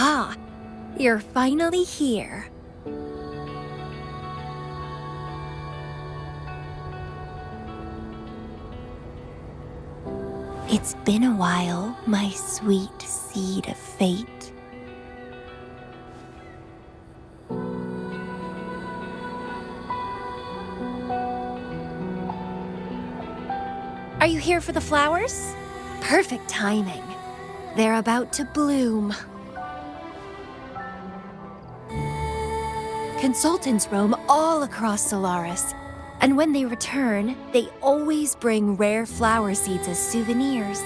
Aha! You're finally here. It's been a while, my sweet seed of fate. Are you here for the flowers? Perfect timing. They're about to bloom. Consultants roam all across Solaris, and when they return, they always bring rare flower seeds as souvenirs.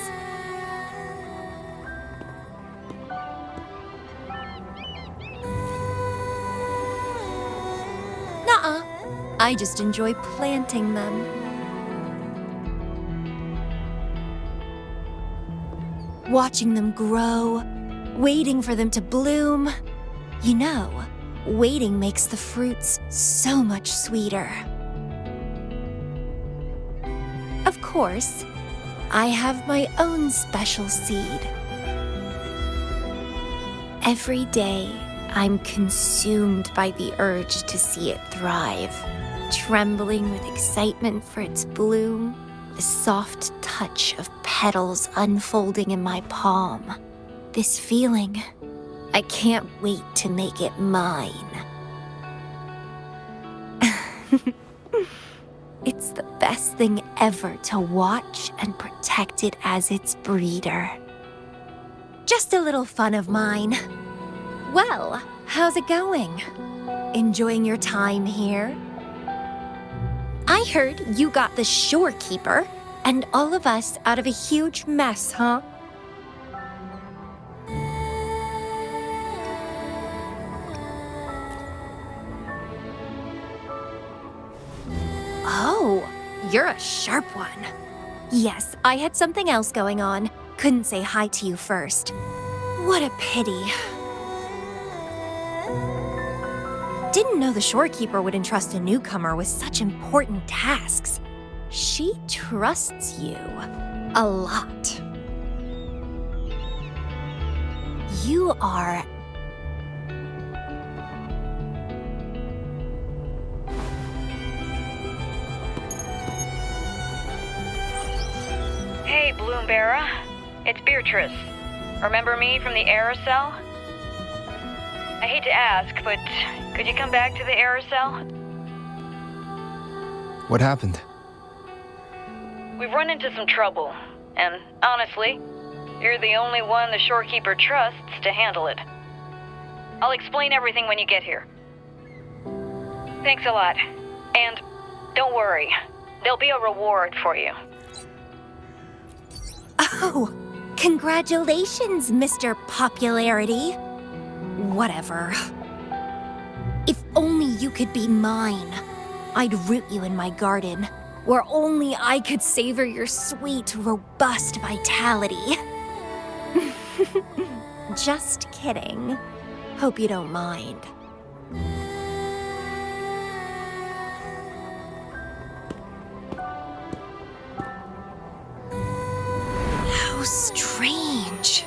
Nuh-uh. I just enjoy planting them. Watching them grow, waiting for them to bloom. You know, waiting makes the fruits so much sweeter. Of course, I have my own special seed. Every day, I'm consumed by the urge to see it thrive, trembling with excitement for its bloom, the soft touch of petals unfolding in my palm. This feeling, I can't wait to make it mine. It's the best thing ever to watch and protect it as its breeder. Just a little fun of mine. Well, how's it going? Enjoying your time here? I heard you got the shorekeeper and all of us out of a huge mess, huh? Oh, you're a sharp one. Yes, I had something else going on. Couldn't say hi to you first. What a pity. Didn't know the shorekeeper would entrust a newcomer with such important tasks. She trusts you a lot. You are... Hey, Bloomberra. It's Beatrice. Remember me from the aerosol? I hate to ask, but could you come back to the aerosol? What happened? We've run into some trouble, and honestly, you're the only one the shorekeeper trusts to handle it. I'll explain everything when you get here. Thanks a lot. And don't worry, there'll be a reward for you. Oh, congratulations, Mr. Popularity. Whatever. If only you could be mine. I'd root you in my garden, where only I could savor your sweet, robust vitality. Just kidding. Hope you don't mind. How strange.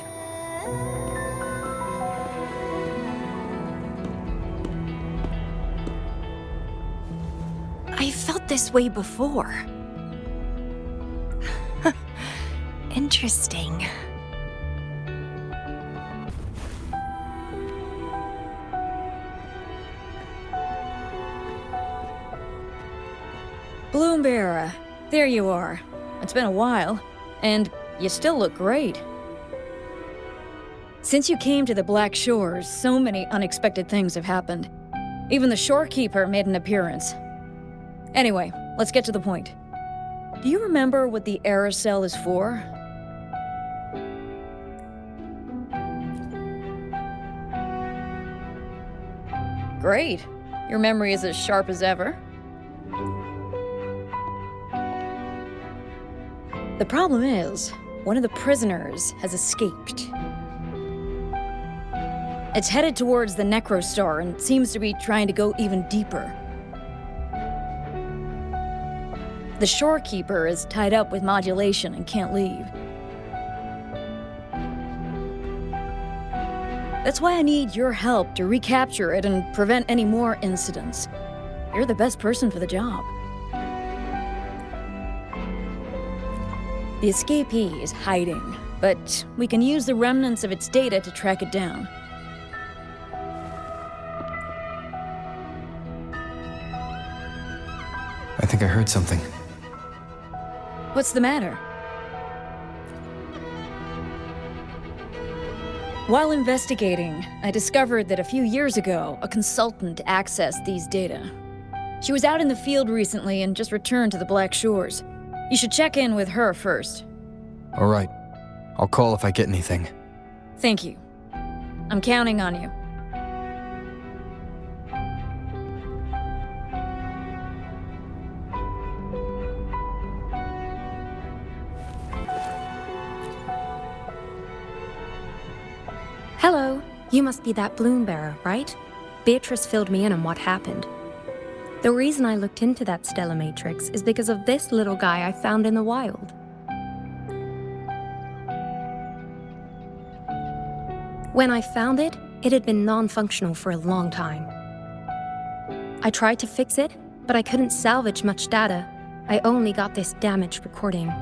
I felt this way before. Interesting. Bloomberra, there you are. It's been a while, and you still look great. Since you came to the Black Shores, so many unexpected things have happened. Even the shorekeeper made an appearance. Anyway, let's get to the point. Do you remember what the aerosol is for? Great. Your memory is as sharp as ever. The problem is, one of the prisoners has escaped. It's headed towards the Necrostar and seems to be trying to go even deeper. The shorekeeper is tied up with modulation and can't leave. That's why I need your help to recapture it and prevent any more incidents. You're the best person for the job. The escapee is hiding, but we can use the remnants of its data to track it down. I think I heard something. What's the matter? While investigating, I discovered that a few years ago, a consultant accessed these data. She was out in the field recently and just returned to the Black Shores. You should check in with her first. All right. I'll call if I get anything. Thank you. I'm counting on you. Hello. You must be that bloom bearer, right? Beatrice filled me in on what happened. The reason I looked into that Stella Matrix is because of this little guy I found in the wild. When I found it, it had been non-functional for a long time. I tried to fix it, but I couldn't salvage much data. I only got this damaged recording.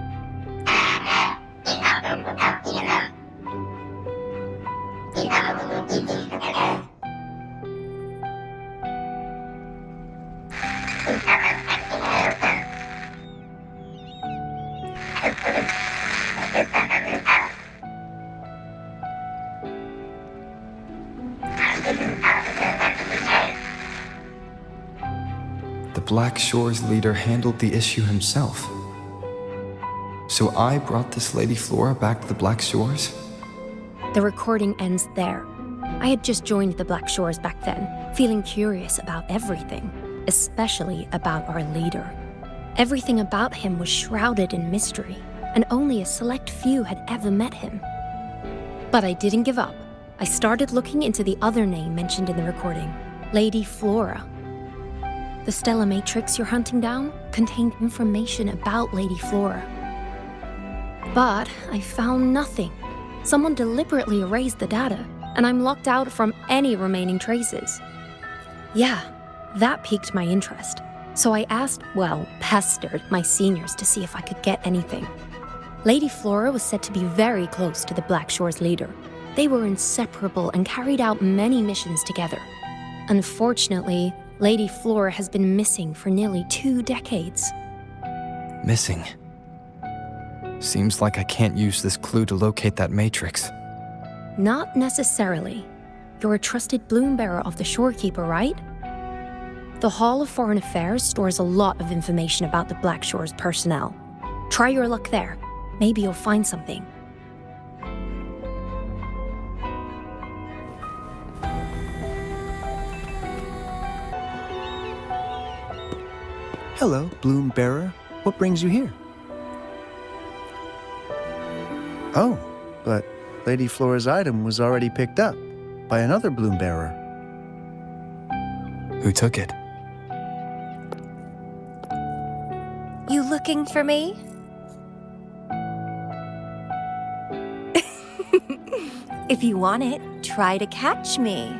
The Black Shores leader handled the issue himself. So I brought this Lady Flora back to the Black Shores? The recording ends there. I had just joined the Black Shores back then, feeling curious about everything, especially about our leader. Everything about him was shrouded in mystery, and only a select few had ever met him. But I didn't give up. I started looking into the other name mentioned in the recording, Lady Flora. The Stella Matrix you're hunting down contained information about Lady Flora. But I found nothing. Someone deliberately erased the data, and I'm locked out from any remaining traces. Yeah, that piqued my interest. So I pestered my seniors to see if I could get anything. Lady Flora was said to be very close to the Black Shores leader. They were inseparable and carried out many missions together. Unfortunately, Lady Flora has been missing for nearly 2 decades. Missing. Seems like I can't use this clue to locate that matrix. Not necessarily. You're a trusted bloom bearer of the Shorekeeper, right? The Hall of Foreign Affairs stores a lot of information about the Black Shores personnel. Try your luck there. Maybe you'll find something. Hello, Bloom Bearer. What brings you here? Oh, but Lady Flora's item was already picked up by another Bloom Bearer. Who took it? You looking for me? If you want it, try to catch me.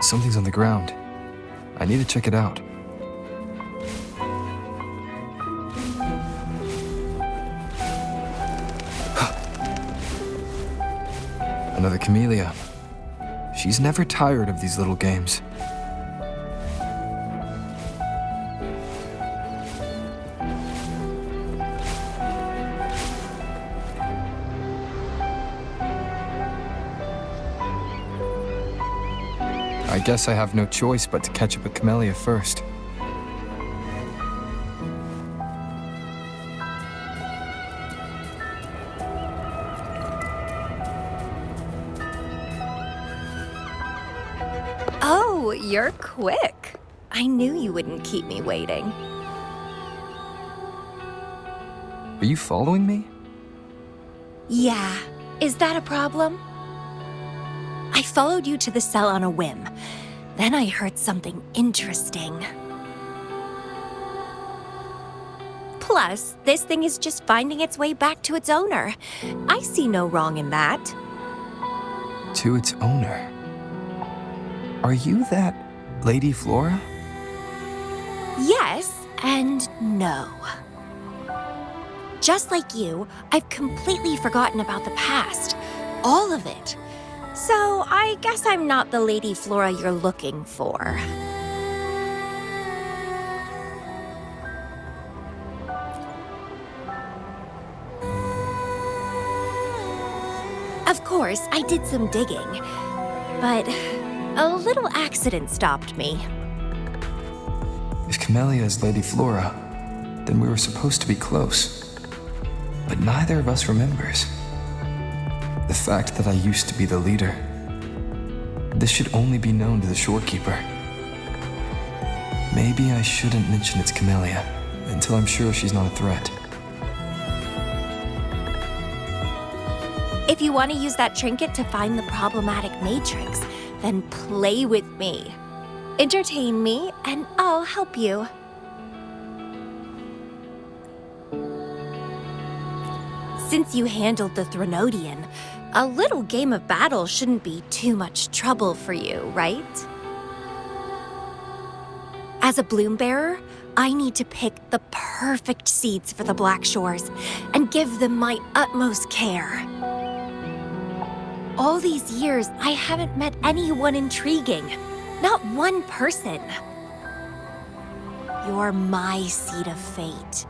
Something's on the ground. I need to check it out. Another Camellya. She's never tired of these little games. I guess I have no choice but to catch up with Camellya first. Oh, you're quick. I knew you wouldn't keep me waiting. Are you following me? Yeah, is that a problem? I followed you to the cell on a whim. Then I heard something interesting. Plus, this thing is just finding its way back to its owner. I see no wrong in that. To its owner. Are you that Lady Flora? Yes and no. Just like you, I've completely forgotten about the past. All of it. So I guess I'm not the Lady Flora you're looking for. Of course, I did some digging, but a little accident stopped me. If Camellya is Lady Flora, then we were supposed to be close. But neither of us remembers. The fact that I used to be the leader. This should only be known to the shorekeeper. Maybe I shouldn't mention it's Camellya until I'm sure she's not a threat. If you want to use that trinket to find the problematic matrix, then play with me. Entertain me, and I'll help you. Since you handled the Threnodian, a little game of battle shouldn't be too much trouble for you, right? As a bloom bearer, I need to pick the perfect seeds for the Black Shores and give them my utmost care. All these years, I haven't met anyone intriguing. Not one person. You're my seed of fate.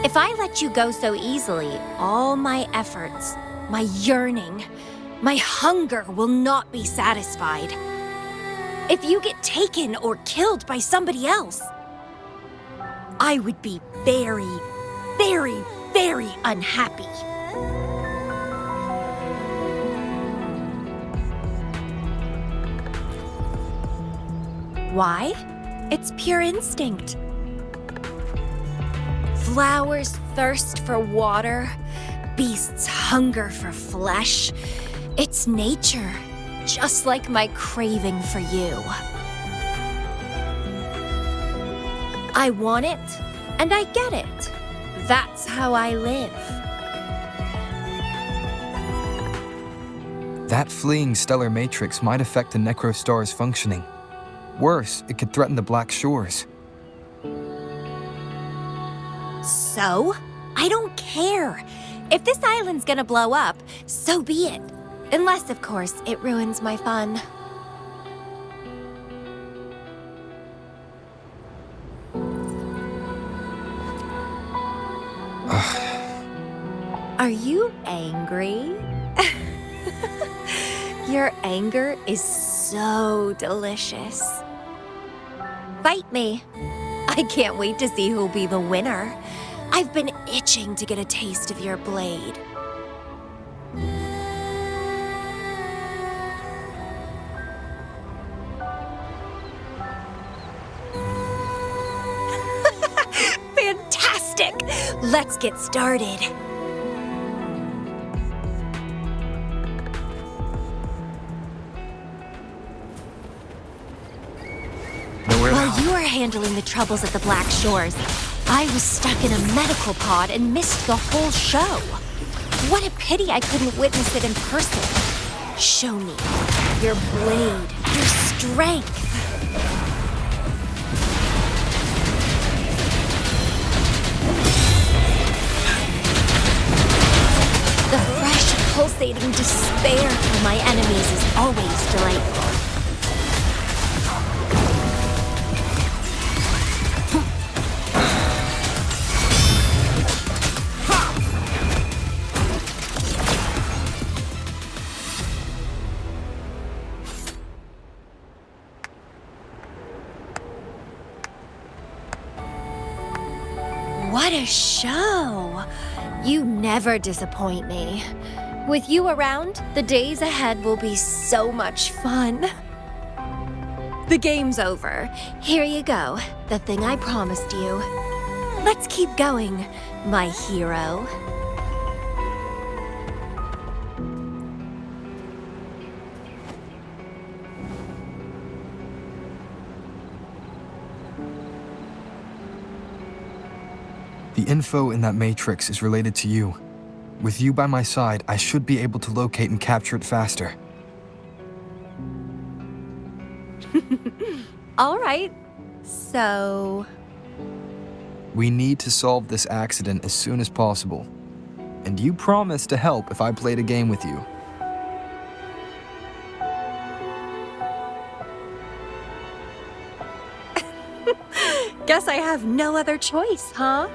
If I let you go so easily, all my efforts, my yearning, my hunger will not be satisfied. If you get taken or killed by somebody else, I would be very, very, very unhappy. Why? It's pure instinct. Flowers thirst for water, beasts hunger for flesh. It's nature, just like my craving for you. I want it, and I get it. That's how I live. That fleeing stellar matrix might affect the Necrostar's functioning. Worse, it could threaten the Black Shores. So? I don't care. If this island's gonna blow up, so be it. Unless, of course, it ruins my fun. Are you angry? Your anger is so delicious. Fight me. I can't wait to see who'll be the winner. I've been itching to get a taste of your blade. Fantastic! Let's get started. While you were handling the troubles at the Black Shores, I was stuck in a medical pod and missed the whole show. What a pity I couldn't witness it in person. Show me your blade, your strength. The fresh, pulsating despair from my enemies is always delightful. What a show! You never disappoint me. With you around, the days ahead will be so much fun. The game's over. Here you go, the thing I promised you. Let's keep going, my hero. The info in that matrix is related to you. With you by my side, I should be able to locate and capture it faster. All right. So, We need to solve this accident as soon as possible. And you promised to help if I played a game with you. guess I have no other choice, huh?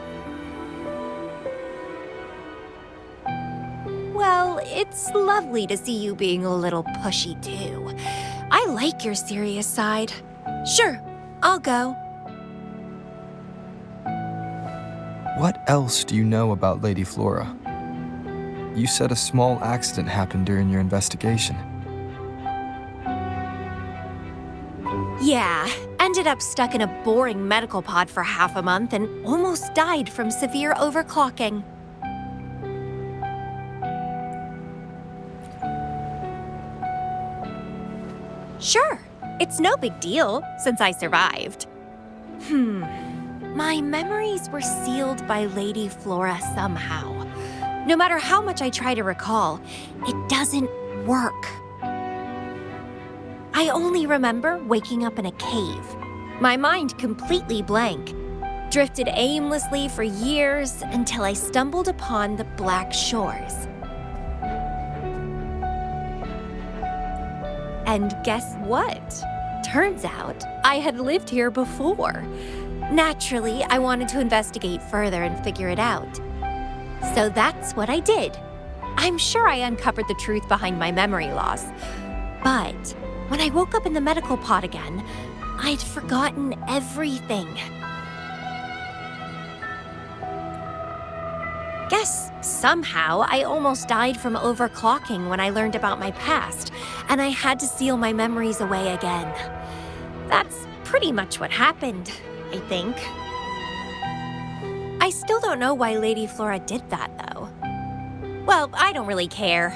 Well, it's lovely to see you being a little pushy, too. I like your serious side. Sure, I'll go. What else do you know about Lady Flora? You said a small accident happened during your investigation. Yeah, ended up stuck in a boring medical pod for half a month and almost died from severe overclocking. Sure, it's no big deal since I survived. My memories were sealed by Lady Flora somehow. No matter how much I try to recall, it doesn't work. I only remember waking up in a cave, my mind completely blank, drifted aimlessly for years until I stumbled upon the Black Shores. And guess what? Turns out I had lived here before. Naturally, I wanted to investigate further and figure it out. So that's what I did. I'm sure I uncovered the truth behind my memory loss. But when I woke up in the medical pod again, I'd forgotten everything. Guess somehow I almost died from overclocking when I learned about my past, and I had to seal my memories away again. That's pretty much what happened, I think. I still don't know why Lady Flora did that, though. Well, I don't really care.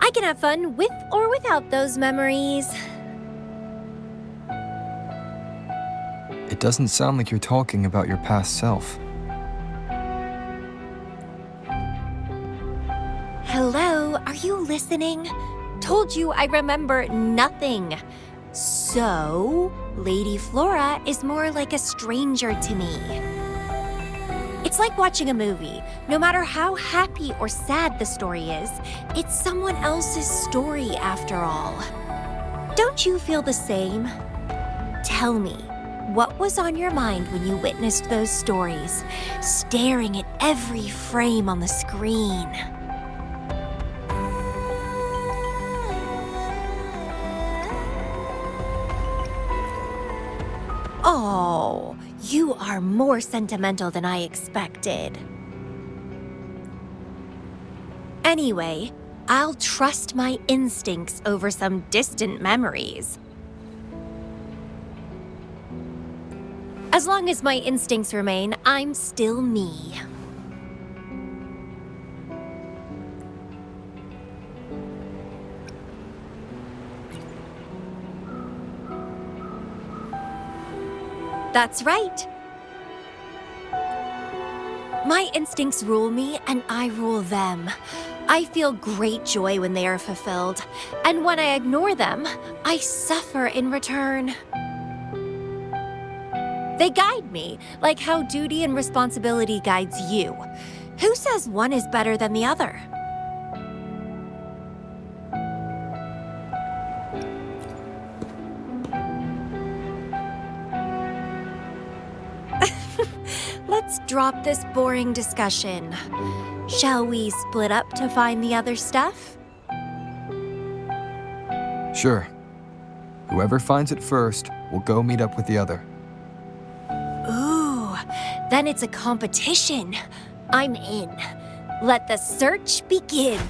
I can have fun with or without those memories. It doesn't sound like you're talking about your past self. Hello, are you listening? Told you I remember nothing. So, Lady Flora is more like a stranger to me. It's like watching a movie. No matter how happy or sad the story is, it's someone else's story after all. Don't you feel the same? Tell me, what was on your mind when you witnessed those stories, staring at every frame on the screen? Oh, you are more sentimental than I expected. Anyway, I'll trust my instincts over some distant memories. As long as my instincts remain, I'm still me. That's right. My instincts rule me, and I rule them. I feel great joy when they are fulfilled, and when I ignore them, I suffer in return. They guide me, like how duty and responsibility guides you. Who says one is better than the other? Let's drop this boring discussion. Shall we split up to find the other stuff? Sure. Whoever finds it first will go meet up with the other. Ooh, then it's a competition. I'm in. Let the search begin.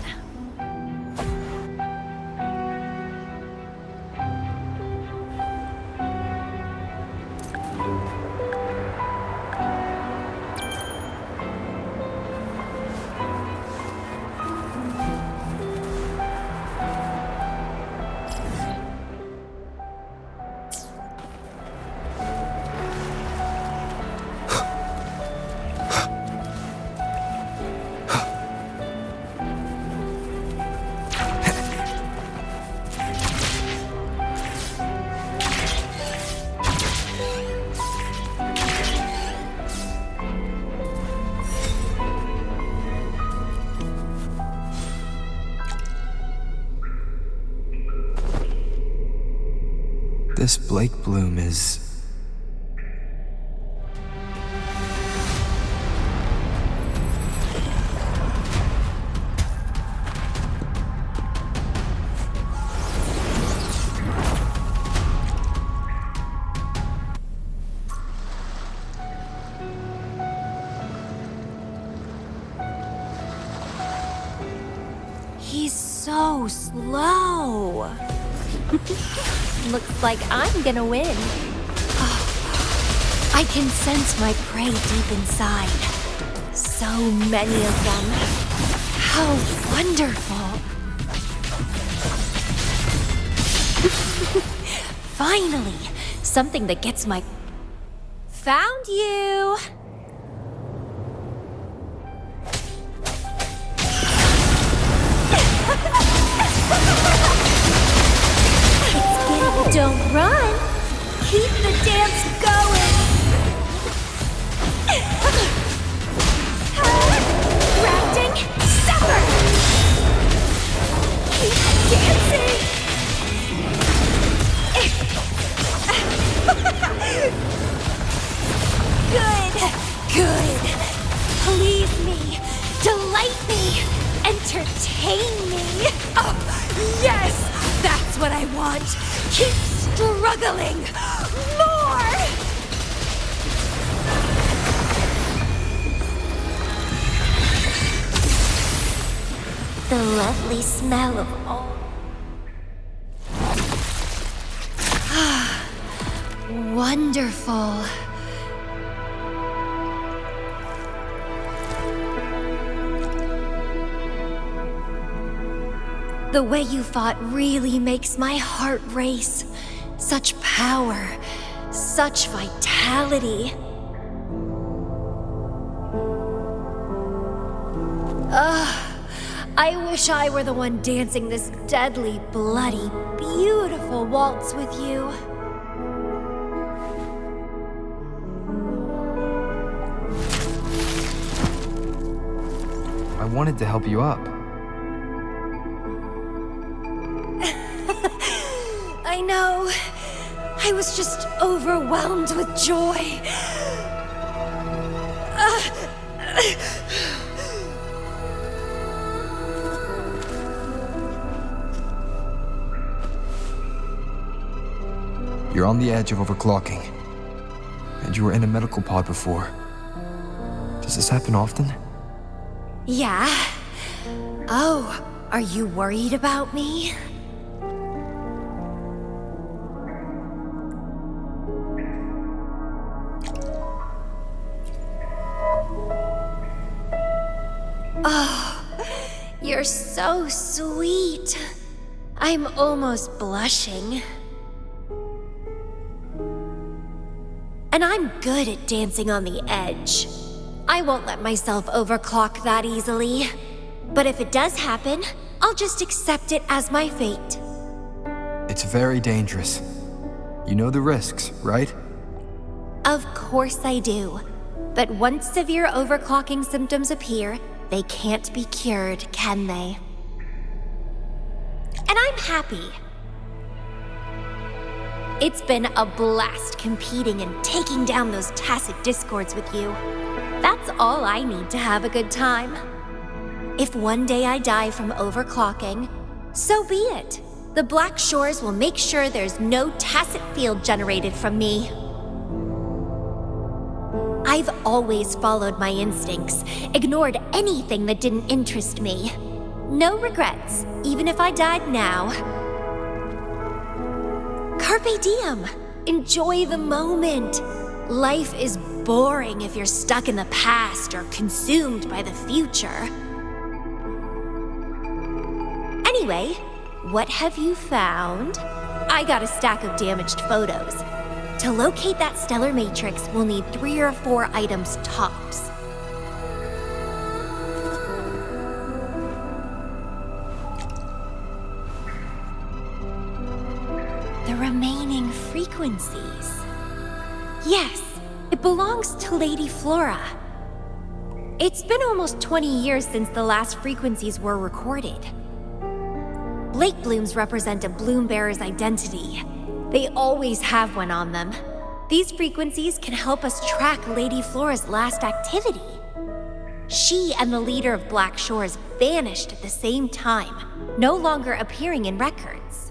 this Blake Bloom is... He's so slow. Looks like I'm gonna win. I can sense my prey deep inside. So many of them. How wonderful. Finally, something that gets my... Found you! Don't run! Keep the dance going! Grafting, suffer! Keep dancing! Good! Please me! Delight me! Entertain me! Oh, yes! That's what I want! Keep struggling! More! The lovely smell of all... Wonderful. The way you fought really makes my heart race. Such power, such vitality. I wish I were the one dancing this deadly, bloody, beautiful waltz with you. I wanted to help you up. I know. I was just overwhelmed with joy. You're on the edge of overclocking. And you were in a medical pod before. Does this happen often? Yeah. Oh, are you worried about me? Oh, you're so sweet. I'm almost blushing. And I'm good at dancing on the edge. I won't let myself overclock that easily. But if it does happen, I'll just accept it as my fate. It's very dangerous. You know the risks, right? Of course I do. But once severe overclocking symptoms appear, they can't be cured, can they? And I'm happy. It's been a blast competing and taking down those tacit discords with you. That's all I need to have a good time. If one day I die from overclocking, so be it. The Black Shores will make sure there's no tacit field generated from me. I've always followed my instincts, ignored anything that didn't interest me. No regrets, even if I died now. Carpe diem. Enjoy the moment. Life is boring if you're stuck in the past or consumed by the future. Anyway, what have you found? I got a stack of damaged photos. To locate that stellar matrix, we'll need 3 or 4 items tops. The remaining frequencies. Yes, it belongs to Lady Flora. It's been almost 20 years since the last frequencies were recorded. Blake blooms represent a bloom bearer's identity. They always have one on them. These frequencies can help us track Lady Flora's last activity. She and the leader of Black Shores vanished at the same time, no longer appearing in records.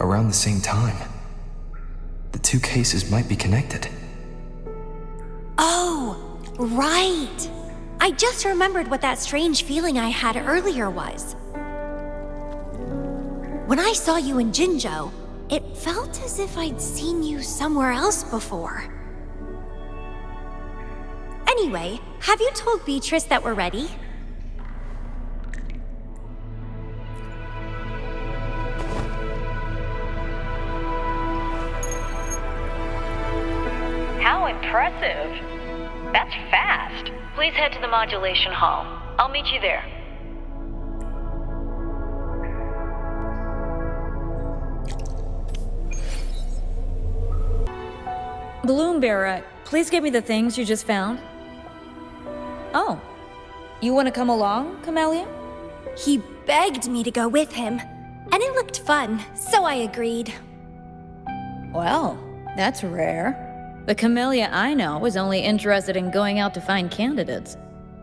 Around the same time. The two cases might be connected. Oh, right! I just remembered what that strange feeling I had earlier was. When I saw you in Jinzhou, it felt as if I'd seen you somewhere else before. Anyway, have you told Beatrice that we're ready? How impressive. That's fast. Please head to the modulation hall. I'll meet you there. Balloon Bearer, please give me the things you just found. Oh, you want to come along, Camellya? He begged me to go with him, and it looked fun, so I agreed. Well, that's rare. The Camellya I know is only interested in going out to find candidates.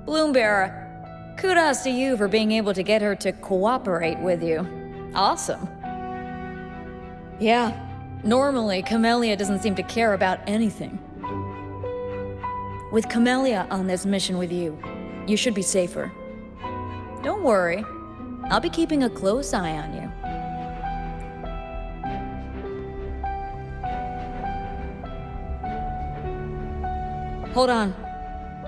Balloon Bearer, kudos to you for being able to get her to cooperate with you. Awesome. Yeah, normally Camellya doesn't seem to care about anything. With Camellya on this mission with you, you should be safer. Don't worry, I'll be keeping a close eye on you. Hold on.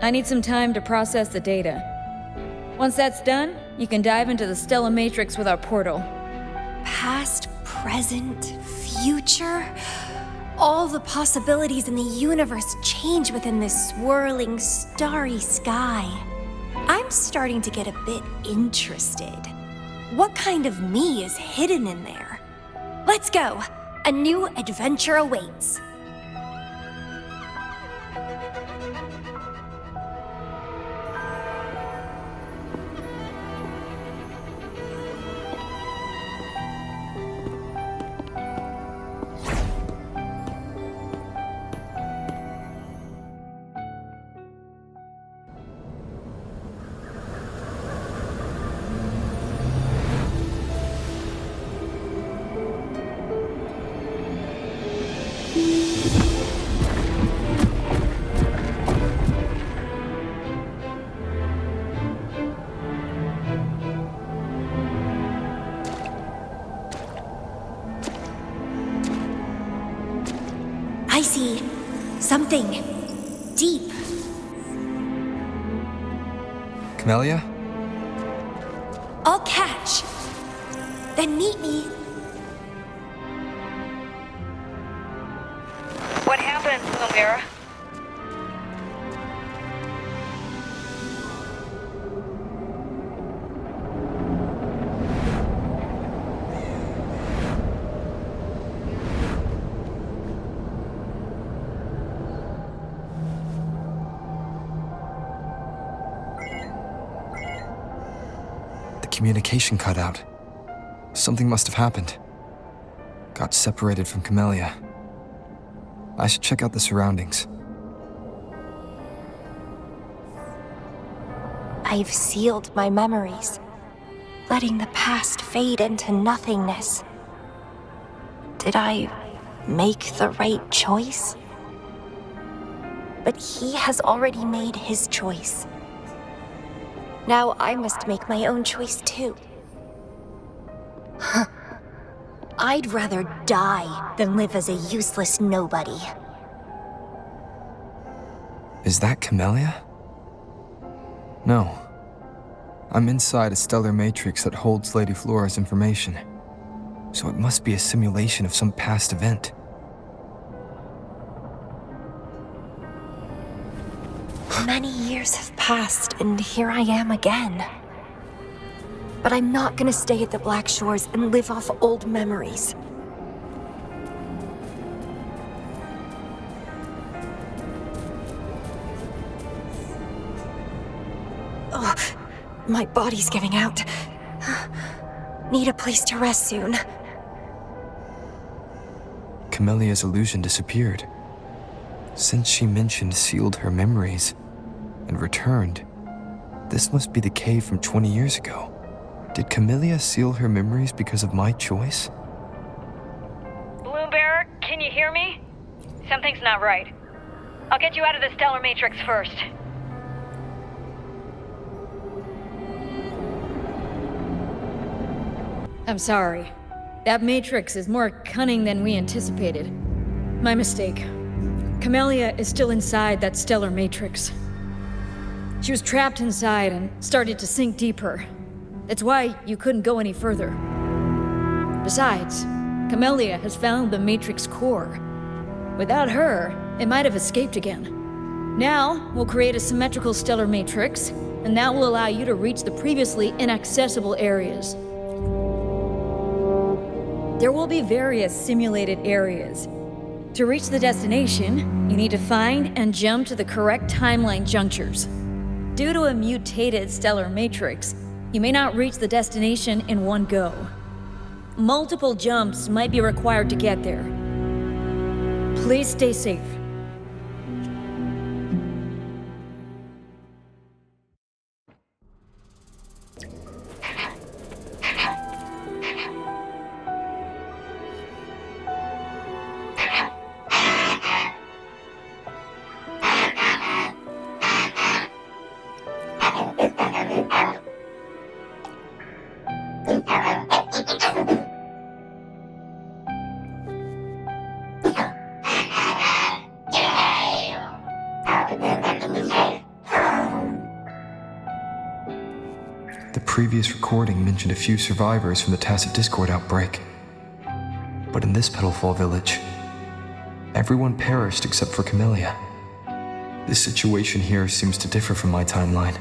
I need some time to process the data. Once that's done, you can dive into the Stella Matrix with our portal. Past, present, future. All the possibilities in the universe change within this swirling, starry sky. I'm starting to get a bit interested. What kind of me is hidden in there? Let's go! A new adventure awaits. I see something deep. Camellya? I'll catch. Then meet me. What happened, Camellya? Communication cut out. Something must have happened. Got separated from Camellya. I should check out the surroundings. I've sealed my memories, letting the past fade into nothingness. Did I make the right choice? But he has already made his choice. Now I must make my own choice too. I'd rather die than live as a useless nobody. Is that Camellya? No. I'm inside a stellar matrix that holds Lady Flora's information. So it must be a simulation of some past event. Many years have passed, and here I am again. But I'm not gonna stay at the Black Shores and live off old memories. Ugh, my body's giving out. Need a place to rest soon. Camellya's illusion disappeared. Since she mentioned sealed her memories and returned, this must be the cave from 20 years ago. Did Camellya seal her memories because of my choice? Bloombearer, can you hear me? Something's not right. I'll get you out of the stellar matrix first. I'm sorry. That matrix is more cunning than we anticipated. My mistake. Camellya is still inside that stellar matrix. She was trapped inside and started to sink deeper. That's why you couldn't go any further. Besides, Camellya has found the matrix core. Without her, it might have escaped again. Now, we'll create a symmetrical stellar matrix, and that will allow you to reach the previously inaccessible areas. There will be various simulated areas. To reach the destination, you need to find and jump to the correct timeline junctures. Due to a mutated stellar matrix, you may not reach the destination in one go. Multiple jumps might be required to get there. Please stay safe. The previous recording mentioned a few survivors from the Tacit Discord outbreak. But in this Petalfall village, everyone perished except for Camellya. This situation here seems to differ from my timeline.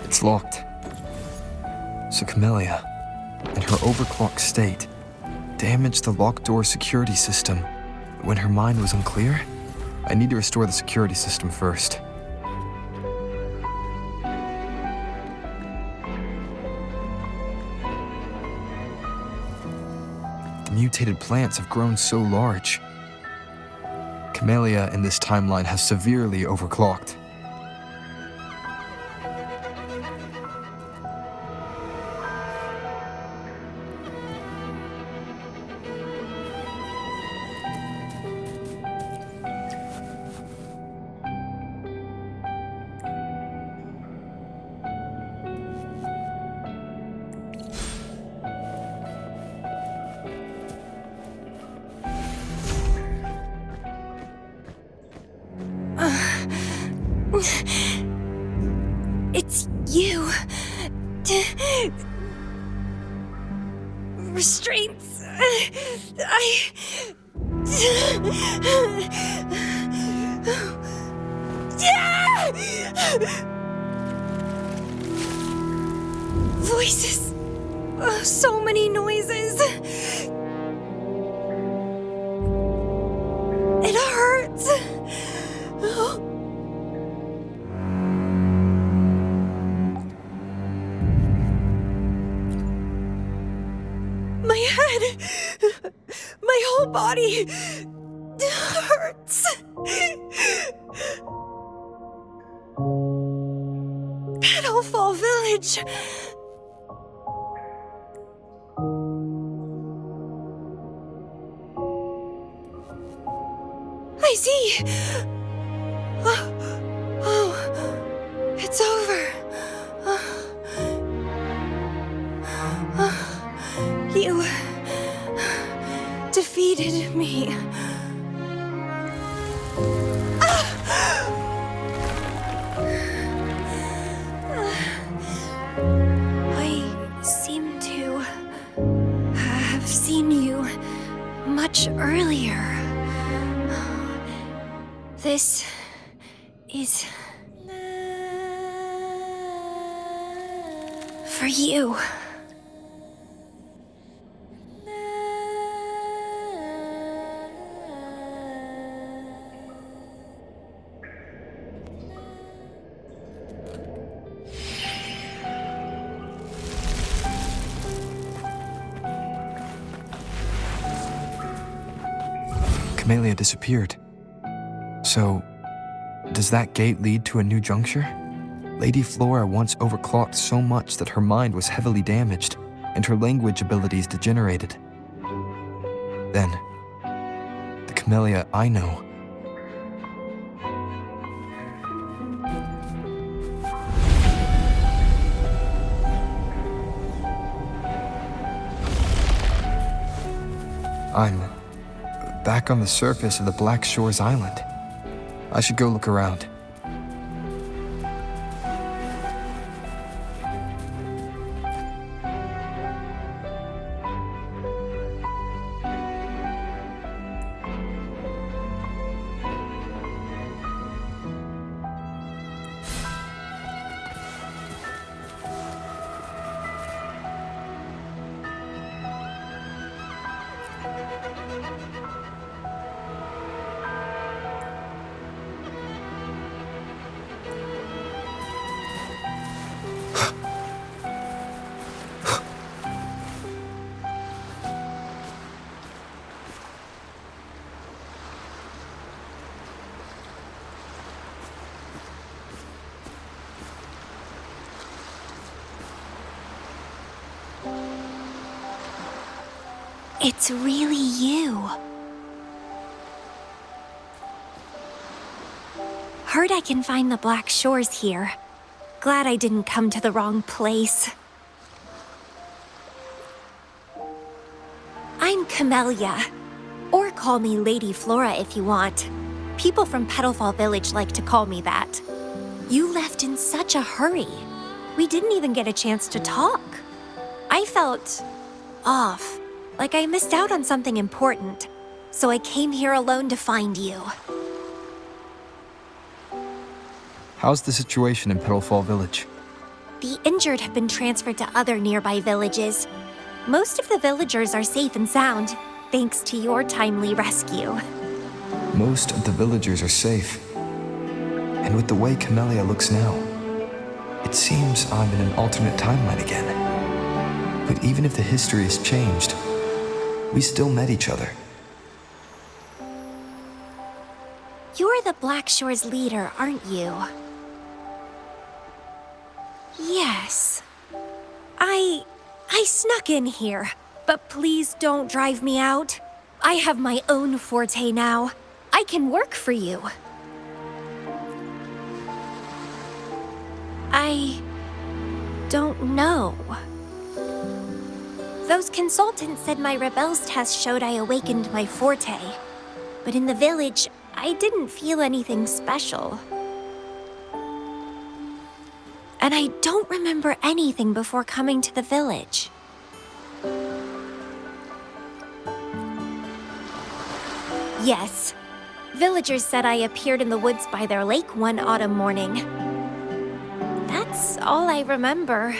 It's locked. So Camellya, in her overclocked state, damaged the locked door security system when her mind was unclear? I need to restore the security system first. The mutated plants have grown so large. Camellya in this timeline has severely overclocked. It's you. Restraints. Voices. So many noises. It hurts. My head, my whole body hurts. Petalfall Village. I see. Oh, it's over. You defeated me. I seem to have seen you much earlier. This is for you. Camellya disappeared. So, does that gate lead to a new juncture? Lady Flora once overclocked so much that her mind was heavily damaged and her language abilities degenerated. Then, the Camellya I know. I'm back on the surface of the Black Shores Island. I should go look around. It's really you. Heard I can find the Black Shores here. Glad I didn't come to the wrong place. I'm Camellya. Or call me Lady Flora if you want. People from Petalfall Village like to call me that. You left in such a hurry. We didn't even get a chance to talk. I felt off, like I missed out on something important. So I came here alone to find you. How's the situation in Petalfall Village? The injured have been transferred to other nearby villages. Most of the villagers are safe and sound, thanks to your timely rescue. Most of the villagers are safe. And with the way Camellya looks now, it seems I'm in an alternate timeline again. But even if the history has changed, we still met each other. You're the Black Shores leader, aren't you? Yes. I snuck in here, but please don't drive me out. I have my own forte now. I can work for you. I don't know. Those consultants said my rebels test showed I awakened my forte. But in the village, I didn't feel anything special. And I don't remember anything before coming to the village. Yes, villagers said I appeared in the woods by their lake one autumn morning. That's all I remember.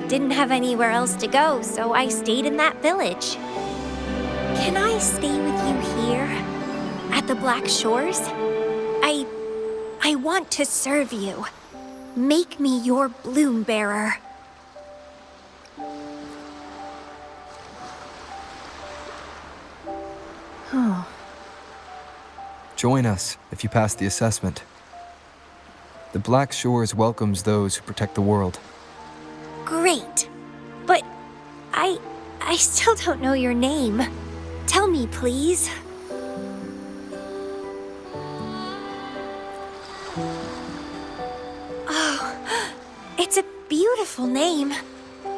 Didn't have anywhere else to go, so I stayed in that village. Can I stay with you here? At the Black Shores? I want to serve you. Make me your bloom bearer. Join us if you pass the assessment. The Black Shores welcomes those who protect the world. Great. But I still don't know your name. Tell me, please. Oh, it's a beautiful name.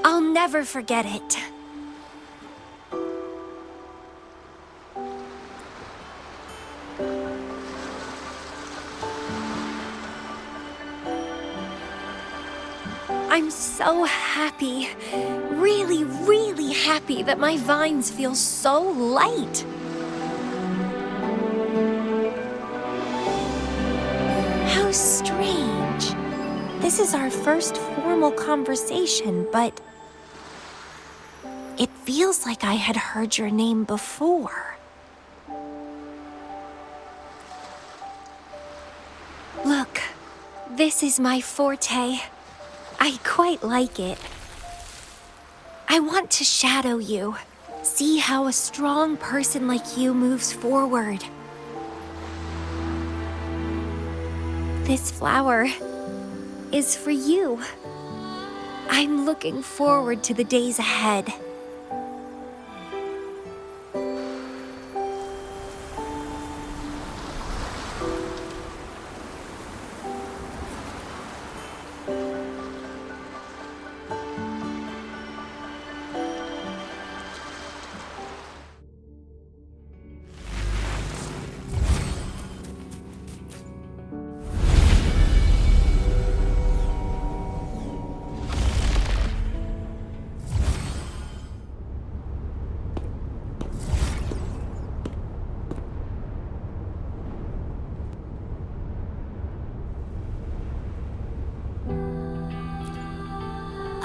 I'll never forget it. I'm so happy, really, really happy that my vines feel so light. How strange. This is our first formal conversation, but it feels like I had heard your name before. Look, this is my forte. I quite like it. I want to shadow you, see how a strong person like you moves forward, This flower is for you. I'm looking forward to the days ahead.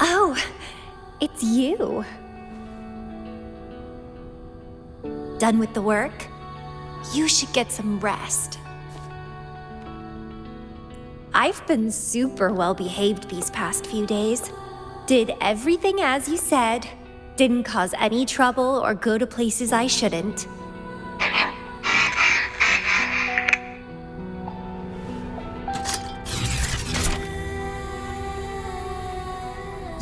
Oh, it's you. Done with the work? You should get some rest. I've been super well behaved these past few days. Did everything as you said. Didn't cause any trouble or go to places I shouldn't.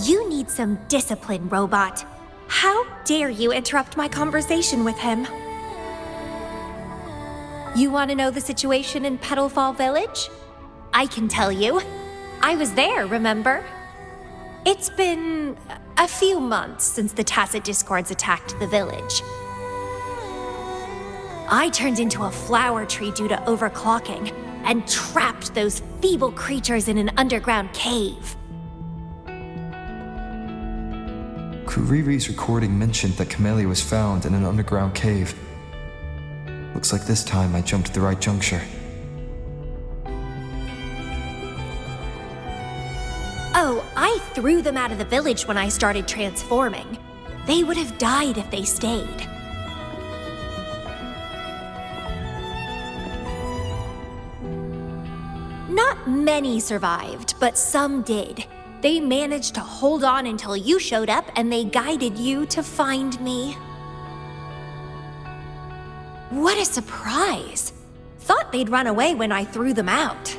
You need some discipline, robot. How dare you interrupt my conversation with him? You want to know the situation in Petalfall Village? I can tell you. I was there, remember? It's been a few months since the Tacit Discords attacked the village. I turned into a flower tree due to overclocking and trapped those feeble creatures in an underground cave. Kuriri's recording mentioned that Camellya was found in an underground cave. Looks like this time I jumped at the right juncture. Oh, I threw them out of the village when I started transforming. They would have died if they stayed. Not many survived, but some did. They managed to hold on until you showed up and they guided you to find me. What a surprise! Thought they'd run away when I threw them out.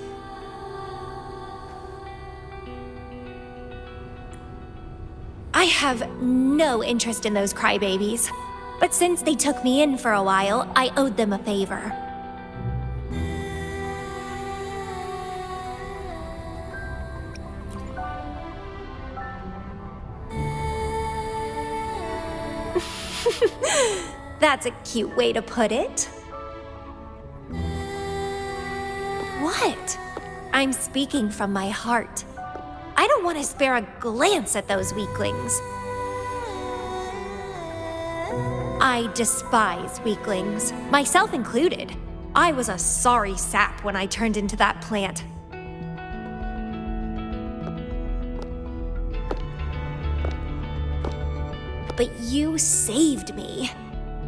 I have no interest in those crybabies, but since they took me in for a while, I owed them a favor. That's a cute way to put it. What? I'm speaking from my heart. I don't want to spare a glance at those weaklings. I despise weaklings, myself included. I was a sorry sap when I turned into that plant. But you saved me.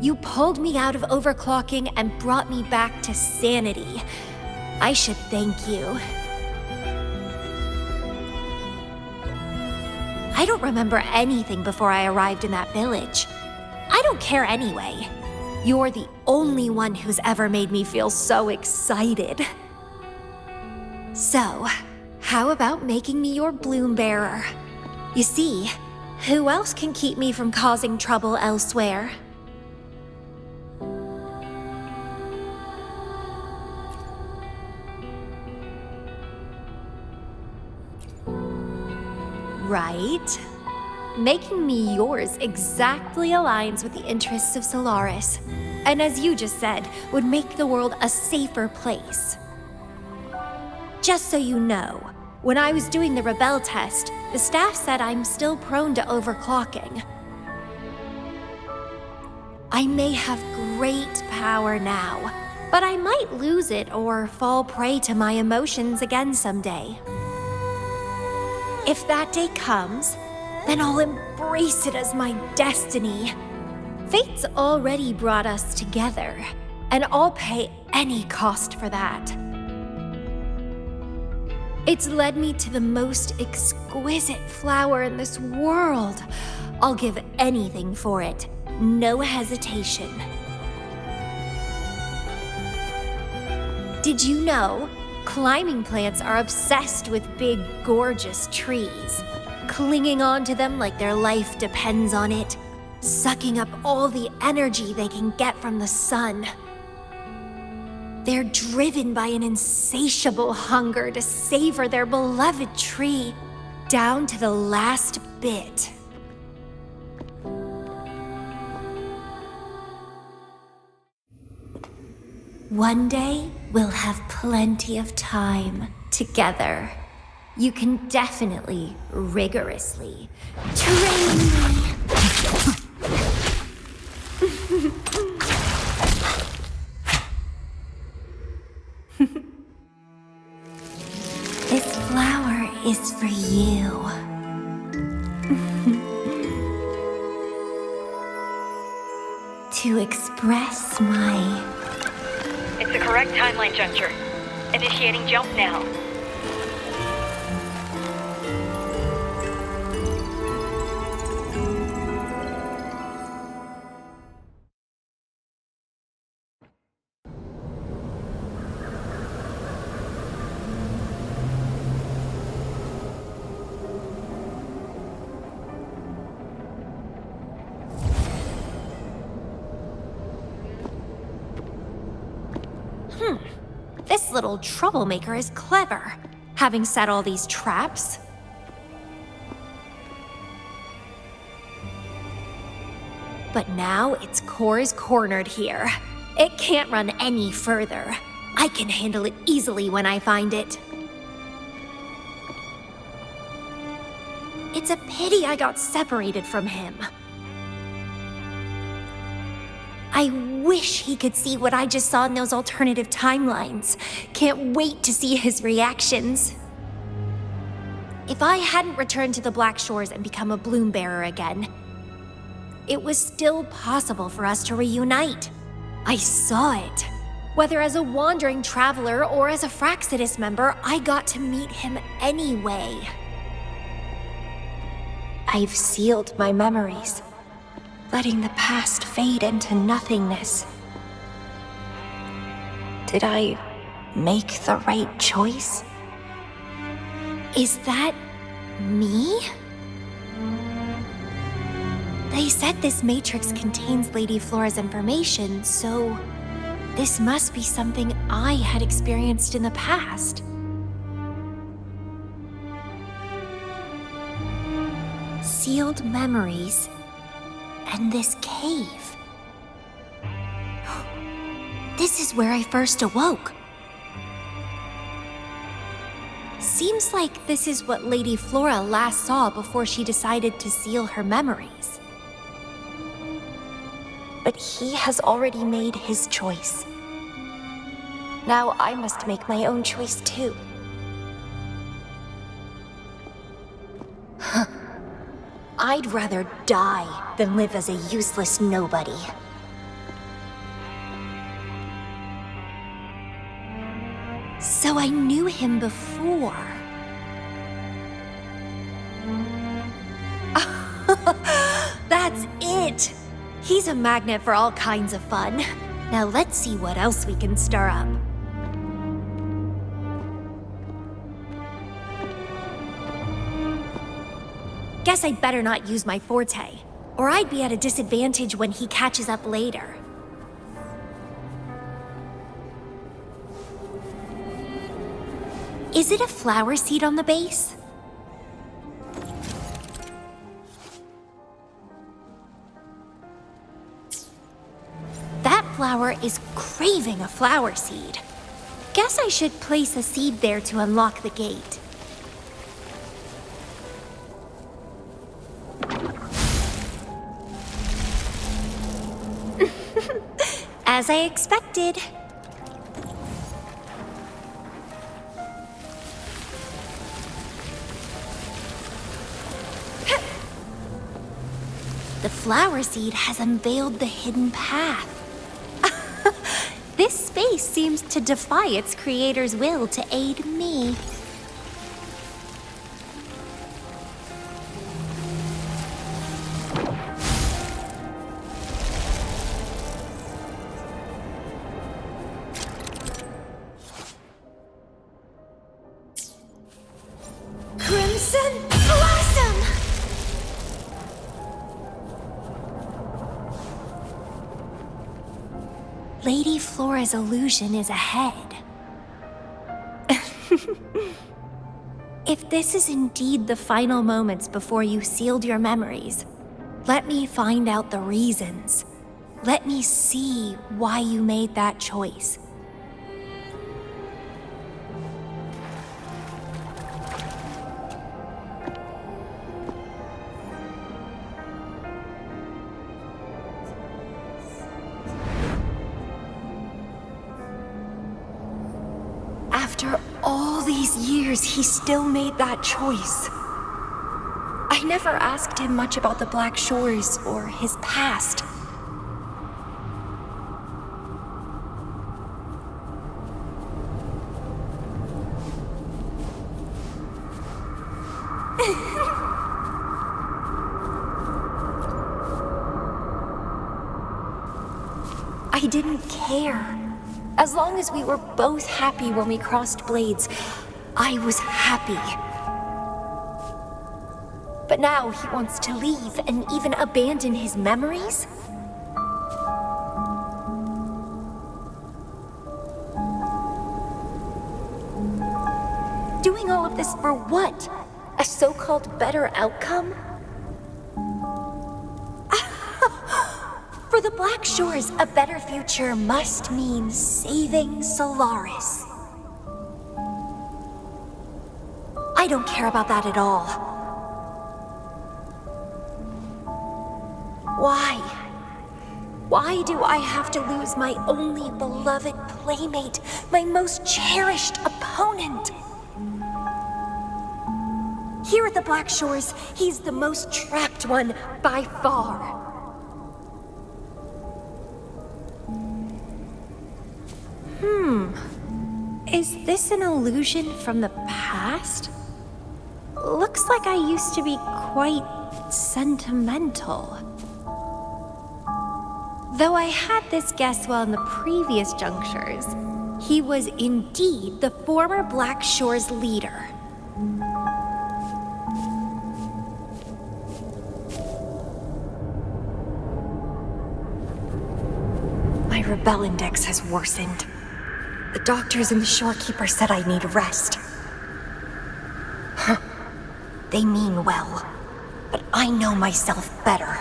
You pulled me out of overclocking and brought me back to sanity. I should thank you. I don't remember anything before I arrived in that village. I don't care anyway. You're the only one who's ever made me feel so excited. So, how about making me your bloom bearer? You see, who else can keep me from causing trouble elsewhere? Right? Making me yours exactly aligns with the interests of Solaris. And as you just said, would make the world a safer place. Just so you know, when I was doing the Rebel test, the staff said I'm still prone to overclocking. I may have great power now, but I might lose it or fall prey to my emotions again someday. If that day comes, then I'll embrace it as my destiny. Fate's already brought us together, and I'll pay any cost for that. It's led me to the most exquisite flower in this world. I'll give anything for it, no hesitation. Did you know? Climbing plants are obsessed with big, gorgeous trees, clinging onto them like their life depends on it, sucking up all the energy they can get from the sun. They're driven by an insatiable hunger to savor their beloved tree down to the last bit. One day, we'll have plenty of time together. You can definitely, rigorously train me. This flower is for you. To express my... It's the correct timeline juncture. Initiating jump now. This little troublemaker is clever, having set all these traps. But now its core is cornered here. It can't run any further. I can handle it easily when I find it. It's a pity I got separated from him. I wish he could see what I just saw in those alternative timelines. Can't wait to see his reactions. If I hadn't returned to the Black Shores and become a bloom bearer again, it was still possible for us to reunite. I saw it. Whether as a wandering traveler or as a Fraxidus member, I got to meet him anyway. I've sealed my memories, letting the past fade into nothingness. Did I make the right choice? Is that me? They said this matrix contains Lady Flora's information, so this must be something I had experienced in the past. Sealed memories and this cave. This is where I first awoke. Seems like this is what Lady Flora last saw before she decided to seal her memories. But he has already made his choice. Now I must make my own choice too. I'd rather die than live as a useless nobody. So I knew him before. That's it! He's a magnet for all kinds of fun. Now let's see what else we can stir up. Guess I'd better not use my forte, or I'd be at a disadvantage when he catches up later. Is it a flower seed on the base? That flower is craving a flower seed. Guess I should place a seed there to unlock the gate. As I expected. The flower seed has unveiled the hidden path. This space seems to defy its creator's will to aid me. Illusion Blossom! Lady Flora's illusion is ahead. If this is indeed the final moments before you sealed your memories, let me find out the reasons. Let me see why you made that choice. After all these years, he still made that choice. I never asked him much about the Black Shores or his past. I didn't care. As long as we were both happy when we crossed blades, I was happy. But now he wants to leave and even abandon his memories? Doing all of this for what? A so-called better outcome? For the Black Shores, a better future must mean saving Solaris. I don't care about that at all. Why? Why do I have to lose my only beloved playmate, my most cherished opponent? Here at the Black Shores, he's the most trapped one by far. Is this an illusion from the past? Looks like I used to be quite sentimental. Though I had this guess while in the previous junctures, he was indeed the former Black Shores leader. My rebel index has worsened. The doctors and the shorekeeper said I need rest. Huh. They mean well, but I know myself better.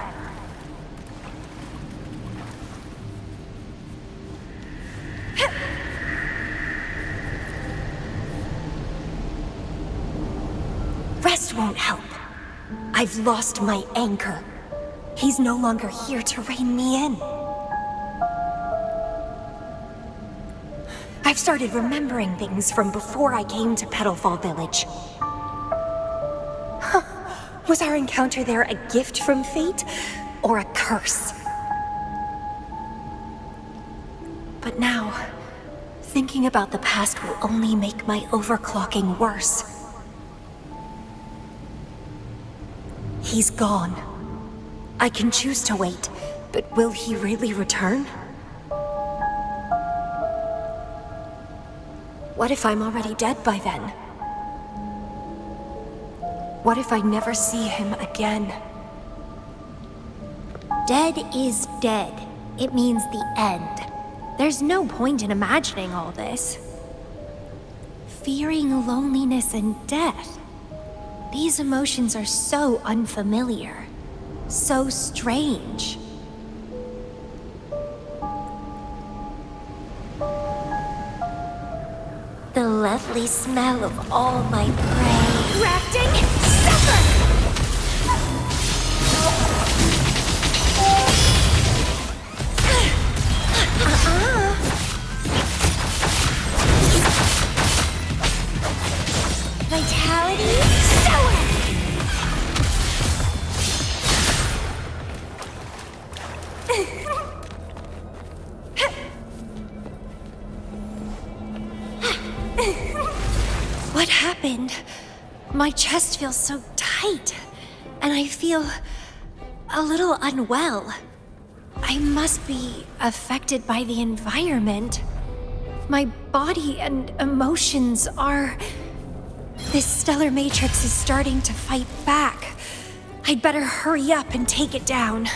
Rest won't help. I've lost my anchor. He's no longer here to rein me in. I've started remembering things from before I came to Petalfall Village. Huh. Was our encounter there a gift from fate, or a curse? But now, thinking about the past will only make my overclocking worse. He's gone. I can choose to wait, but will he really return? What if I'm already dead by then? What if I never see him again? Dead is dead. It means the end. There's no point in imagining all this. Fearing loneliness and death. These emotions are so unfamiliar, so strange. The lovely smell of all my prey. Grafting, suffer! Vitality, sour! What happened? My chest feels so tight, and I feel a little unwell. I must be affected by the environment. My body and emotions are This stellar matrix is starting to fight back. I'd better hurry up and take it down.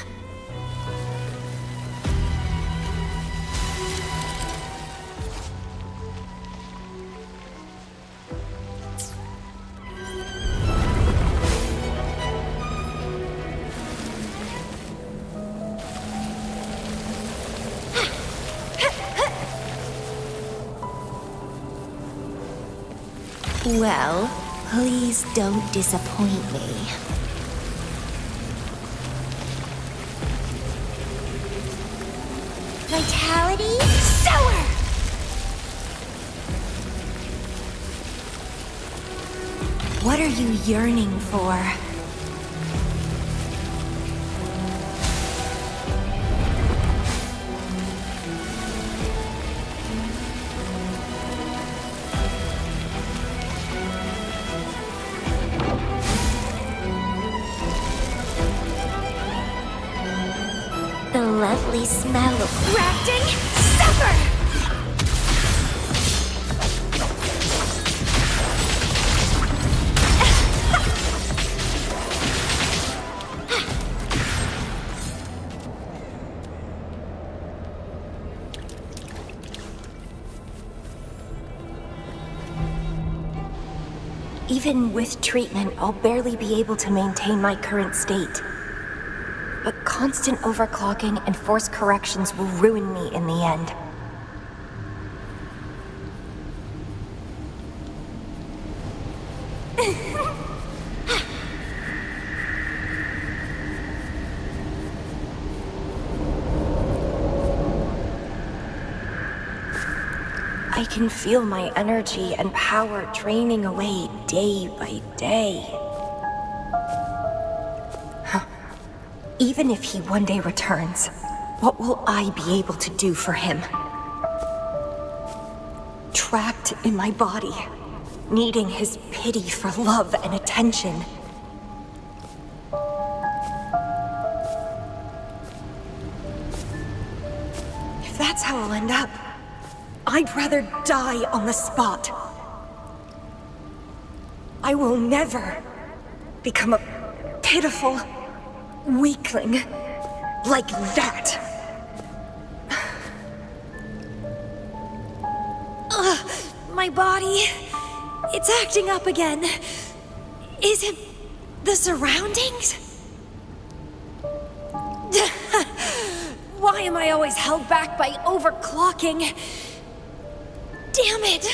Well, please don't disappoint me. Vitality Sower! What are you yearning for? The lovely smell of crafting supper! Even with treatment, I'll barely be able to maintain my current state. But constant overclocking and forced corrections will ruin me in the end. I can feel my energy and power draining away day by day. Even if he one day returns, what will I be able to do for him? Trapped in my body, needing his pity for love and attention. If that's how I'll end up, I'd rather die on the spot. I will never become a pitiful weakling like that. My body, it's acting up again. Is it the surroundings? Why am I always held back by overclocking? Damn it!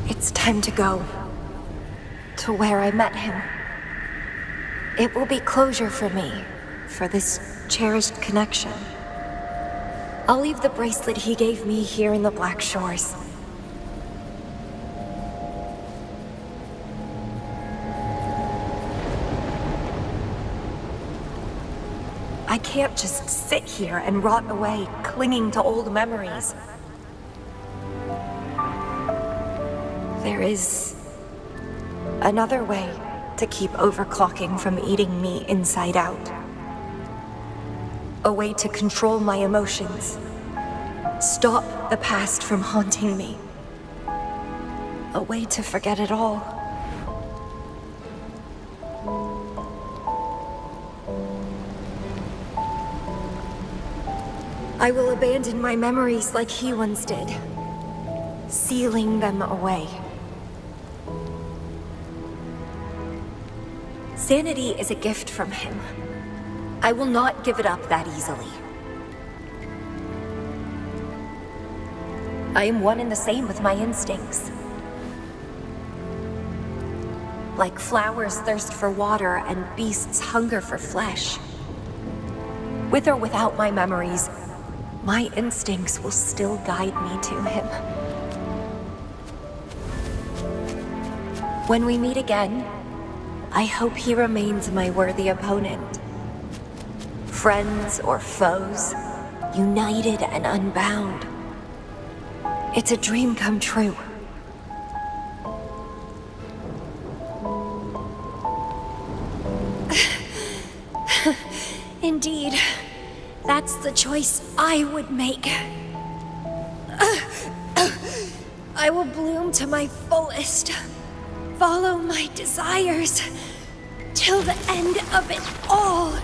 It's time to go. To where I met him. It will be closure for me, for this cherished connection. I'll leave the bracelet he gave me here in the Black Shores. I can't just sit here and rot away, clinging to old memories. There is another way to keep overclocking from eating me inside out. A way to control my emotions. Stop the past from haunting me. A way to forget it all. I will abandon my memories like he once did, sealing them away. Sanity is a gift from him. I will not give it up that easily. I am one and the same with my instincts. Like flowers thirst for water and beasts hunger for flesh. With or without my memories, my instincts will still guide me to him. When we meet again, I hope he remains my worthy opponent. Friends or foes, united and unbound. It's a dream come true. Indeed, that's the choice I would make. I will bloom to my fullest. Follow my desires till the end of it all.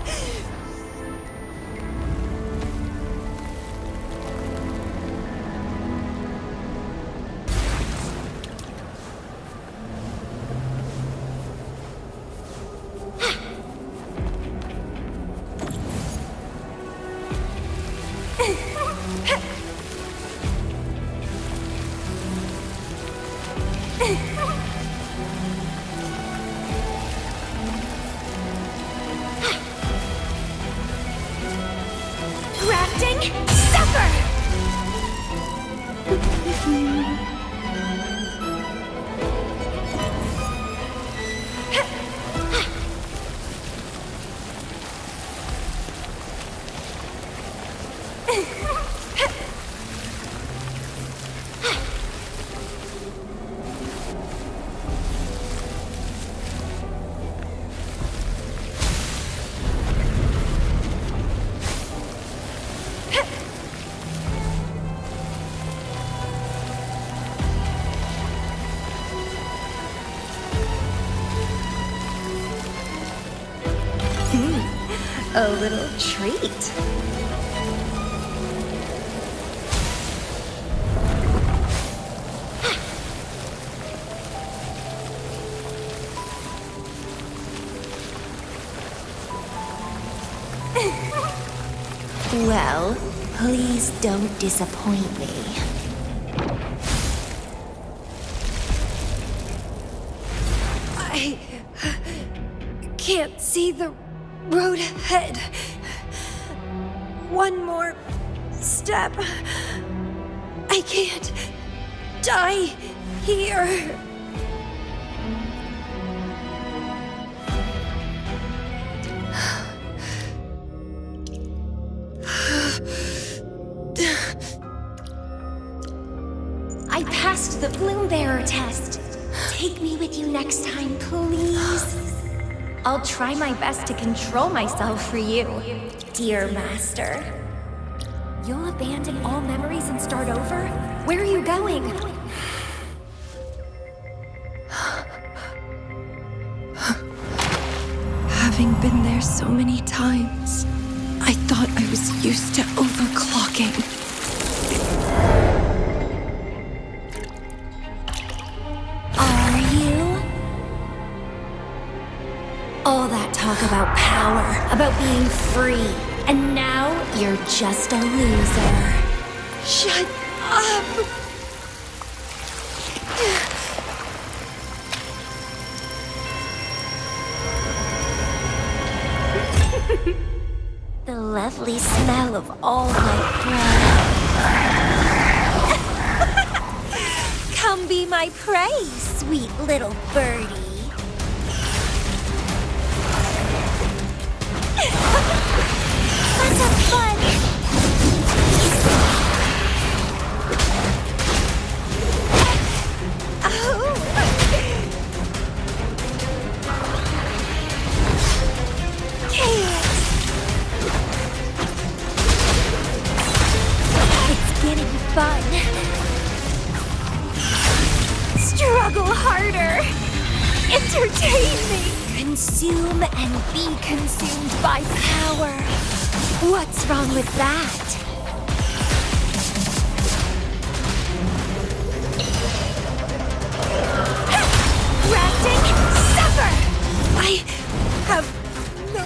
Grafting, suffer! A little treat. Well, please don't disappoint me. I can't see the road ahead. One more step. I can't die here. I passed the Bloom Bearer test. Take me with you next time, please. I'll try my best to control myself for you, dear master. You'll abandon all memories and start over? Where are you going? Having been there so many times, I thought I was used to overclocking. All that talk about power, about being free, and now you're just a loser. Shut up! The lovely smell of all white bread. Come be my prey, sweet little birdie. Let's have fun! Oh! Chaos! It's getting fun. Struggle harder! Entertain me! Consume and be consumed by power. What's wrong with that? Grafting, suffer! I have no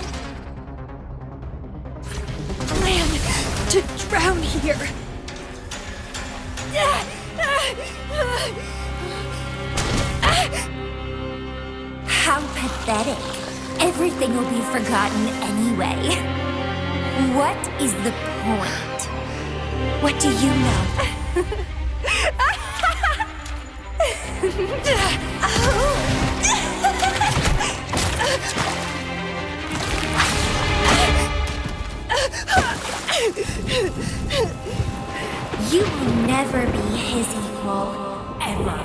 plan to drown here. How pathetic. Everything will be forgotten anyway. What is the point? What do you know? You will never be his equal, ever.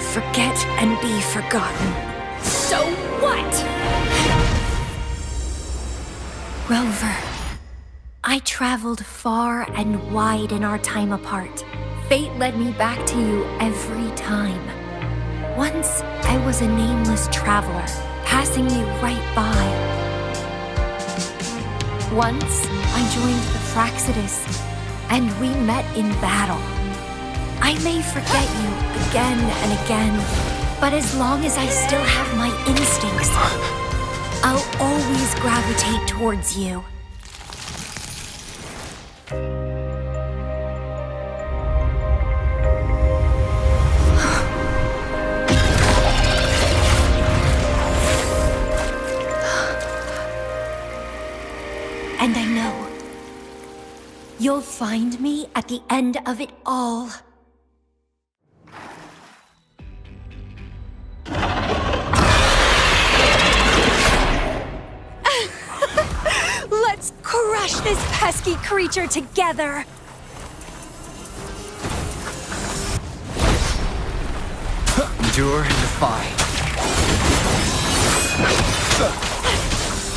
Forget and be forgotten. So what? Rover, I traveled far and wide in our time apart. Fate led me back to you every time. Once, I was a nameless traveler, passing you right by. Once, I joined the Fraxidus, and we met in battle. I may forget you again and again, but as long as I still have my instincts, I'll always gravitate towards you. And I know you'll find me at the end of it all. Let's crush this pesky creature together! Endure and defy.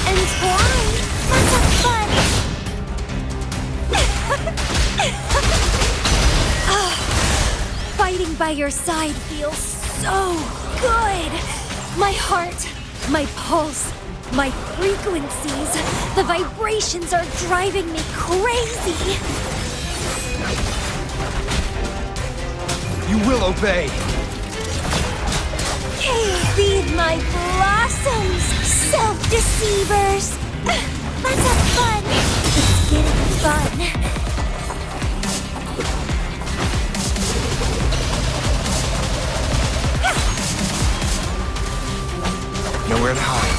And fly! Let's have fun! Fighting by your side feels so good! My heart, my pulse, my frequencies, the vibrations are driving me crazy! You will obey! Feed my blossoms, self-deceivers! Let's have fun! It's getting fun! Nowhere to hide.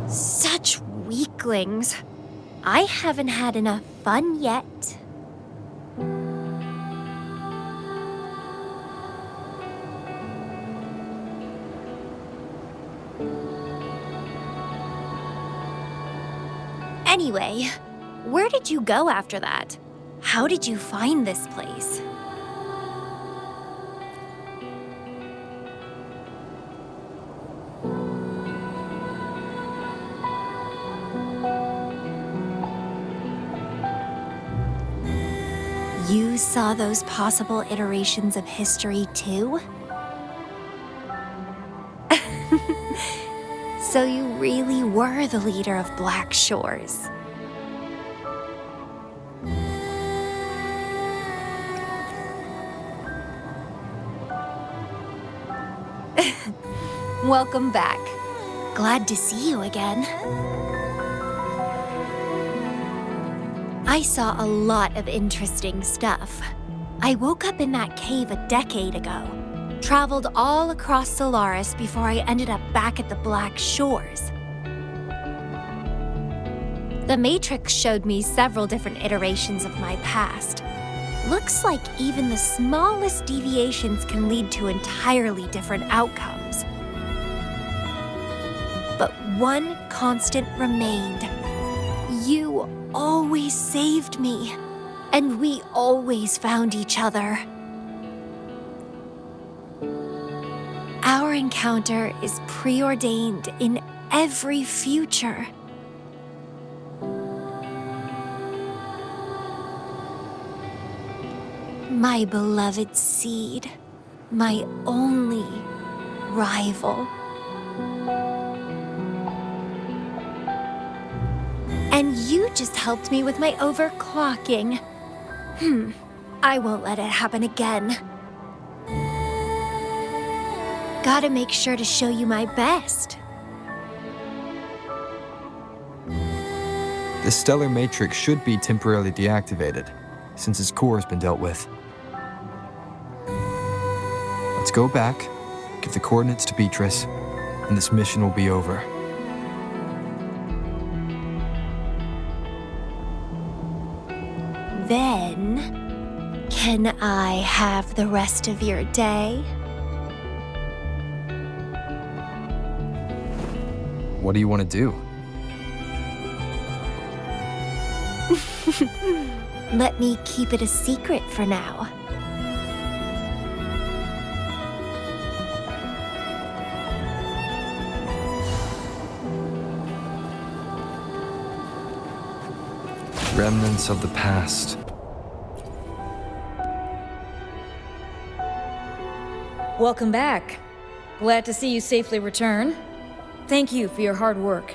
Such weaklings. I haven't had enough fun yet. Anyway, where did you go after that? How did you find this place? You saw those possible iterations of history too? So you really were the leader of Black Shores. Welcome back. Glad to see you again. I saw a lot of interesting stuff. I woke up in that cave a decade ago, traveled all across Solaris before I ended up back at the Black Shores. The Matrix showed me several different iterations of my past. Looks like even the smallest deviations can lead to entirely different outcomes. But one constant remained. You always saved me, and we always found each other. Our encounter is preordained in every future. My beloved seed, my only rival. And you just helped me with my overclocking. I won't let it happen again. Gotta make sure to show you my best. The stellar matrix should be temporarily deactivated, since its core has been dealt with. Let's go back, give the coordinates to Beatrice, and this mission will be over. Then, can I have the rest of your day? What do you want to do? Let me keep it a secret for now. Remnants of the past. Welcome back. Glad to see you safely return. Thank you for your hard work.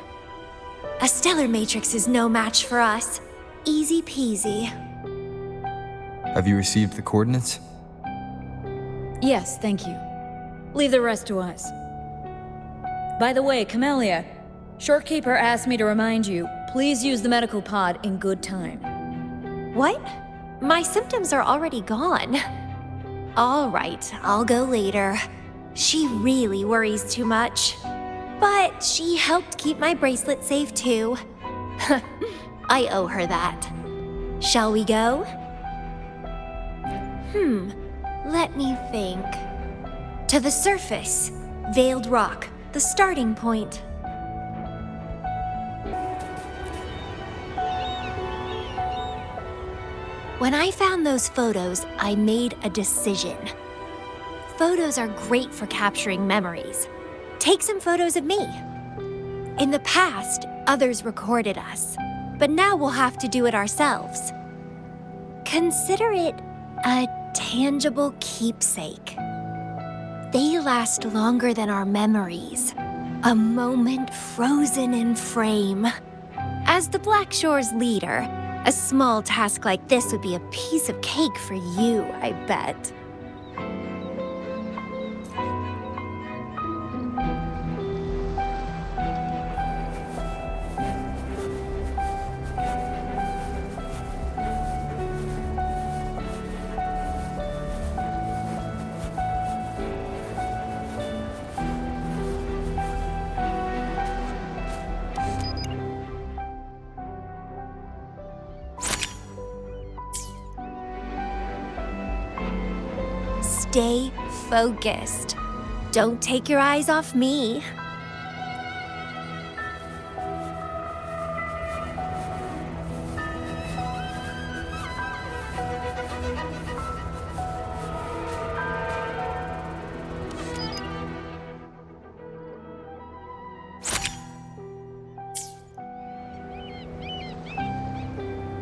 A stellar matrix is no match for us. Easy peasy. Have you received the coordinates? Yes, thank you. Leave the rest to us. By the way, Camellya, Shorekeeper asked me to remind you, please use the medical pod in good time. What? My symptoms are already gone. All right, I'll go later. She really worries too much. But she helped keep my bracelet safe too. I owe her that. Shall we go? Let me think. To the surface. Veiled Rock, the starting point. When I found those photos, I made a decision. Photos are great for capturing memories. Take some photos of me. In the past, others recorded us, but now we'll have to do it ourselves. Consider it a tangible keepsake. They last longer than our memories. A moment frozen in frame. As the Black Shore's leader, a small task like this would be a piece of cake for you, I bet. Stay focused. Don't take your eyes off me.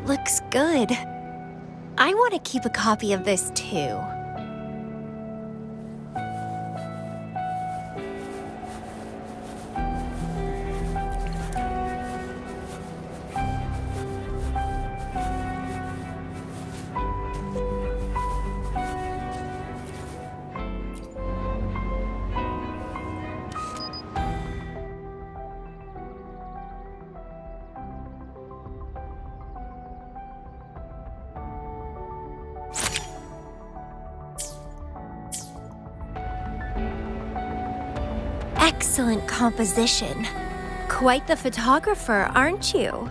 Looks good. I want to keep a copy of this too. Excellent composition. Quite the photographer, aren't you?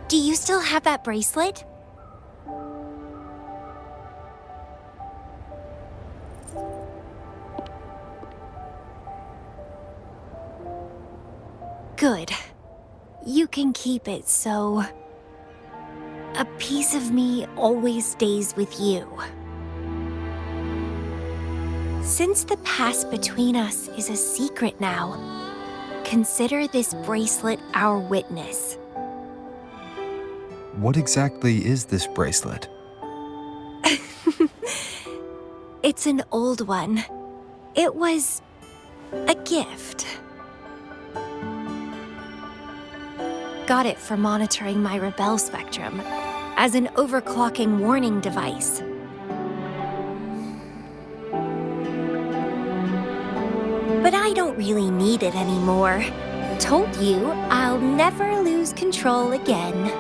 Do you still have that bracelet? Good. You can keep it, so a piece of me always stays with you. Since the past between us is a secret now, consider this bracelet our witness. What exactly is this bracelet? It's an old one. It was a gift. Got it for monitoring my rebel spectrum as an overclocking warning device. But I don't really need it anymore. Told you I'll never lose control again.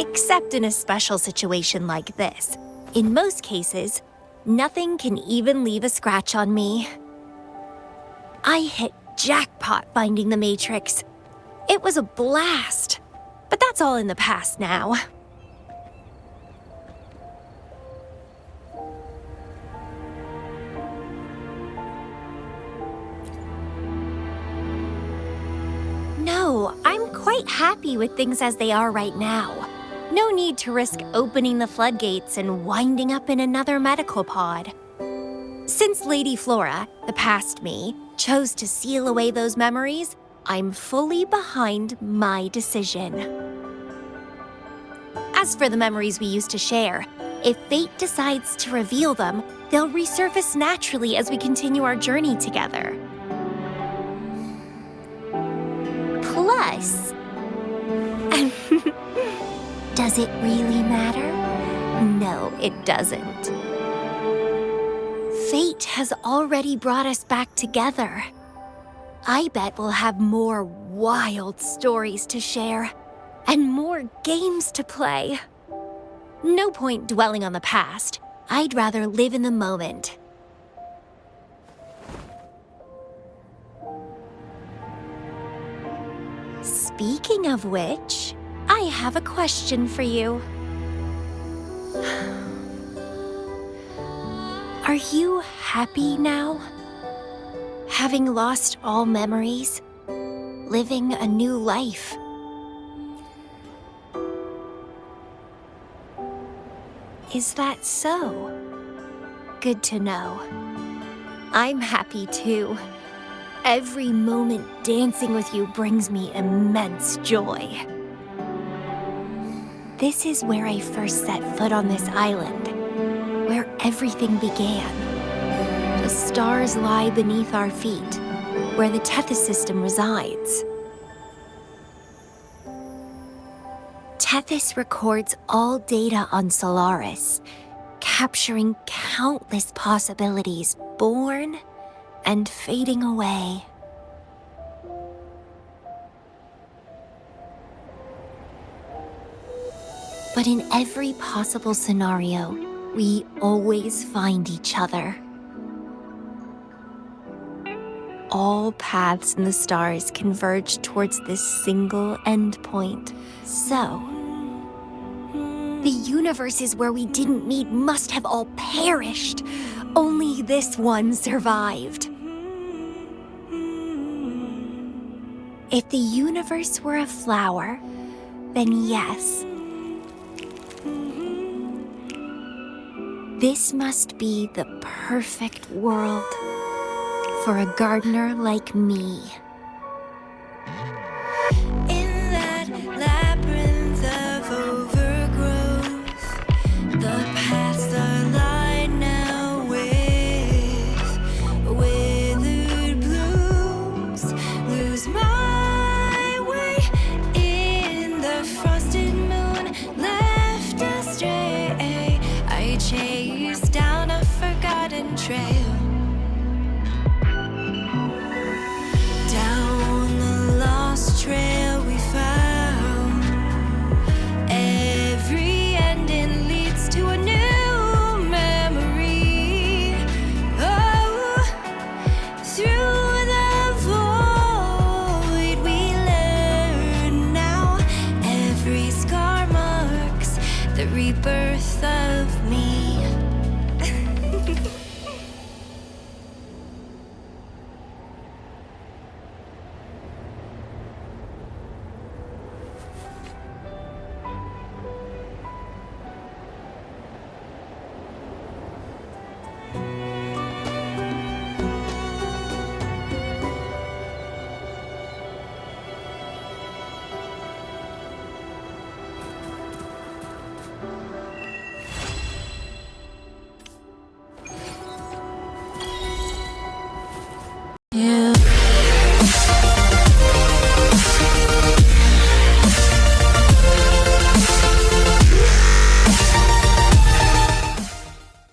Except in a special situation like this. In most cases, nothing can even leave a scratch on me. I hit jackpot finding the Matrix. It was a blast. But that's all in the past now. I'm quite happy with things as they are right now. No need to risk opening the floodgates and winding up in another medical pod. Since Lady Flora, the past me, chose to seal away those memories, I'm fully behind my decision. As for the memories we used to share, if fate decides to reveal them, they'll resurface naturally as we continue our journey together. Plus, does it really matter? No, it doesn't. Fate has already brought us back together. I bet we'll have more wild stories to share and more games to play. No point dwelling on the past. I'd rather live in the moment. Speaking of which, I have a question for you. Are you happy now? Having lost all memories, living a new life. Is that so? Good to know. I'm happy too. Every moment dancing with you brings me immense joy. This is where I first set foot on this island, where everything began. The stars lie beneath our feet, where the Tethys system resides. Tethys records all data on Solaris, capturing countless possibilities born and fading away. But in every possible scenario, we always find each other. All paths in the stars converge towards this single endpoint. So, the universes where we didn't meet must have all perished. Only this one survived. If the universe were a flower, then yes. This must be the perfect world for a gardener like me. In that labyrinth of overgrowth, the paths are lined now with withered blooms. Lose my way in the frosted moon, left astray. I chase down a forgotten trail. Trail we found. Every ending leads to a new memory. Oh, through the void we learn now. Every scar marks the rebirth of me.